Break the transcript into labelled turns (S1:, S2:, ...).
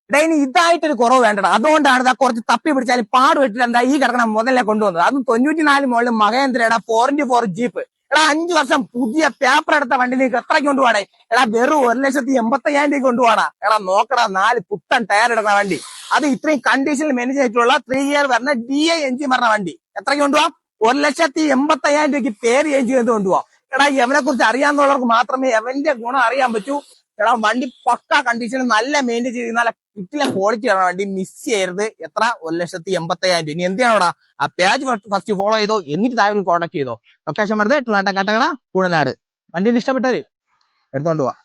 S1: എടാ ഇനി ഇതായിട്ടൊരു കുറവ് വേണ്ടടാ. അതുകൊണ്ടാണ് കുറച്ച് തപ്പി പിടിച്ചാലും പാട് വെച്ചിട്ട് എന്താ ഈ കിടക്കണ മുതലേ കൊണ്ടുവന്നത്. അതും 94 മുകളിൽ മഹേന്ദ്രയുടെ 4x4 ജീപ്പ്. എടാ 5 വർഷം പുതിയ പേപ്പർ എടുത്ത വണ്ടി നീക്ക് എത്രയ്ക്ക് കൊണ്ടുപോകണേ? എടാ വെറും 1,85,000 രൂപ കൊണ്ടുപോകണ. എടാ നോക്കടാ 4 പുത്തൻ ടയർ എടുക്കുന്ന വണ്ടി, അത് ഇത്രയും കണ്ടീഷനിൽ മാനേജ് ആയിട്ടുള്ള 3 ഇയർ വരുന്ന DI എഞ്ചിൻ പറഞ്ഞ വണ്ടി എത്രയ്ക്ക് കൊണ്ടുപോവാം? 1,85,000 രൂപയ്ക്ക് പേര് ചേഞ്ച് ചെയ്ത് കൊണ്ടുപോവാം. എടാ എവനെ കുറിച്ച് അറിയാവുന്നവർക്ക് മാത്രമേ എവന്റെ ഗുണം അറിയാൻ പറ്റൂ. എടാ വണ്ടി പക്ക കണ്ടീഷനിൽ നല്ല മെയിൻറ്റെയിൻ ചെയ്ത് നല്ല കിട്ടില്ല ക്വാളിറ്റി ആണ് വണ്ടി, മിസ് ചെയ്യരുത്. എത്ര? 1,85,000 രൂപ. ഇനി എന്തിനാണോടാ ആ പേജ് ഫസ്റ്റ് ഫോളോ ചെയ്തോ, എന്നിട്ട് താഴെ കോൺടാക്ട് ചെയ്തോ. ലൊക്കേഷൻ വെറുതെ കട്ടകട കൂടനാട്. വണ്ടി ഇഷ്ടപ്പെട്ടവര് എടുത്തോണ്ട് പോവാ.